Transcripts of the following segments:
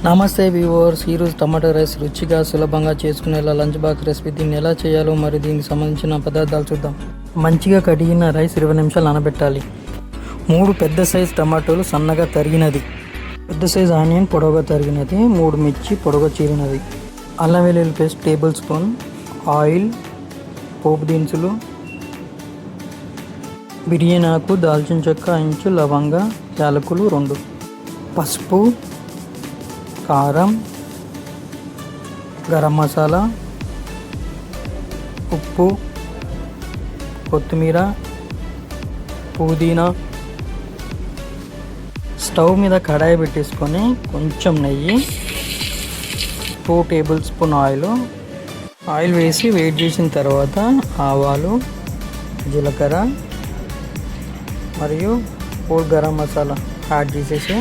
నమస్తే వ్యూవర్స్, ఈరోజు tomato rice రుచిగా సులభంగా చేసుకునేలా లంచ్ బాక్స్ రెసిపీ. దీన్ని ఎలా చేయాలో మరి దీనికి సంబంధించిన పదార్థాలు చూద్దాం. మంచిగా కడిగిన రైస్ 20 నిమిషాలు నానబెట్టాలి. 3 పెద్ద సైజు టమాటోలు సన్నగా తరిగినది, పెద్ద సైజు ఆనియన్ పొడవుగా తరిగినది, 3 మిర్చి పొడవుగా చీరినది, అల్లం వెల్లుల్లి పేస్ట్ టేబుల్ స్పూన్, ఆయిల్, పోపు దినుసులు, బిర్యానీ ఆకు, దాల్చిన చెక్క, ఇంచు, లవంగ, యాలకులు 2, పసుపు, కారం, గరం మసాలా, ఉప్పు, కొత్తిమీర, పుదీనా. స్టవ్ మీద కడాయి పెట్టేసుకొని కొంచెం నెయ్యి, 2 టేబుల్ స్పూన్ ఆయిల్ వేసి వేడి చేసిన తర్వాత ఆవాలు, జీలకర్ర మరియు హోల్ గరం మసాలా యాడ్ చేసేసి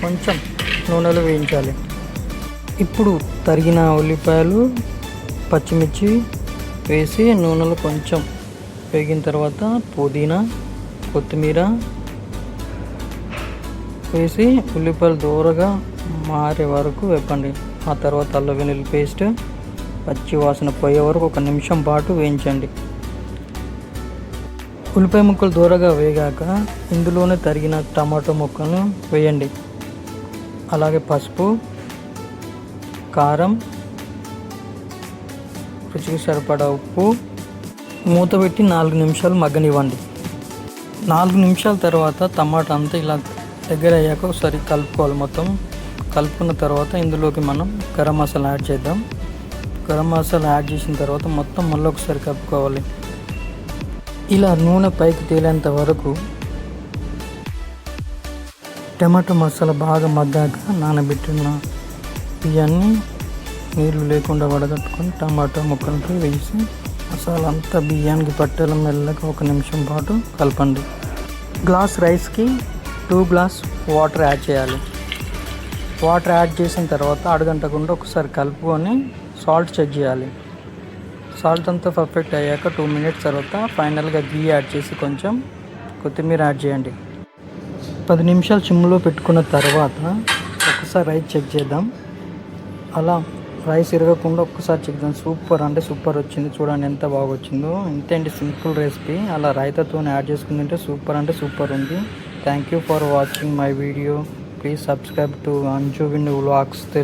కొంచెం నూనెలో వేయించాలి. ఇప్పుడు తరిగిన ఉల్లిపాయలు, పచ్చిమిర్చి వేసి నూనెలో కొంచెం వేగిన తర్వాత పుదీనా, కొత్తిమీర వేసి ఉల్లిపాయలు దూరగా మారే వరకు వేపండి. ఆ తర్వాత అల్లం వెల్లుల్లి పేస్ట్ పచ్చి వాసన పోయే వరకు 1 నిమిషం పాటు వేయించండి. ఉల్లిపాయ ముక్కలు దూరగా వేగాక ఇందులోనే తరిగిన టమాటో ముక్కలను వేయండి. అలాగే పసుపు, కారం, రుచికి సరిపడా ఉప్పు, మూత పెట్టి 4 నిమిషాలు మగ్గనివ్వండి. 4 నిమిషాల తర్వాత టమాటా అంతా ఇలా దగ్గర అయ్యాక ఒకసారి కలుపుకోవాలి. మొత్తం కలుపుకున్న తర్వాత ఇందులోకి మనం గరం మసాలా యాడ్ చేద్దాం. గరం మసాలా యాడ్ చేసిన తర్వాత మొత్తం మళ్ళీ ఒకసారి కలుపుకోవాలి. ఇలా నూనె పైకి తేలేంత వరకు టమాటో మసాలా బాగా మగ్గాక నానబెట్టిన బియ్యాన్ని నీళ్ళు లేకుండా వడగట్టుకొని టమాటో ముక్కలకి వేసి మసాలా అంతా బియ్యానికి పట్టేలా మెల్లగా 1 నిమిషం పాటు కలపండి. గ్లాస్ రైస్కి 2 గ్లాస్ వాటర్ యాడ్ చేయాలి. వాటర్ యాడ్ చేసిన తర్వాత అడగంటకుండా ఒకసారి కలుపుకొని సాల్ట్ చెక్ చేయాలి. సాల్ట్ అంతా పర్ఫెక్ట్ అయ్యాక 2 మినిట్స్ తర్వాత ఫైనల్గా గీ యాడ్ చేసి కొంచెం కొత్తిమీర యాడ్ చేయండి. 10 నిమిషాలు సిమ్లో పెట్టుకున్న తర్వాత ఒకసారి రైస్ చెక్ చేద్దాం. అలా రైస్ ఇరగకుండా ఒక్కసారి చెక్ చేద్దాం. సూపర్ అంటే సూపర్ వచ్చింది. చూడండి ఎంత బాగా వచ్చిందో. ఇంతేంటి సింపుల్ రెసిపీ. అలా రైతాతో యాడ్ చేసుకుంటుంటే సూపర్ అంటే సూపర్ ఉంది. Thank you for watching my video. Please subscribe to Anju wind vlogs Telugu.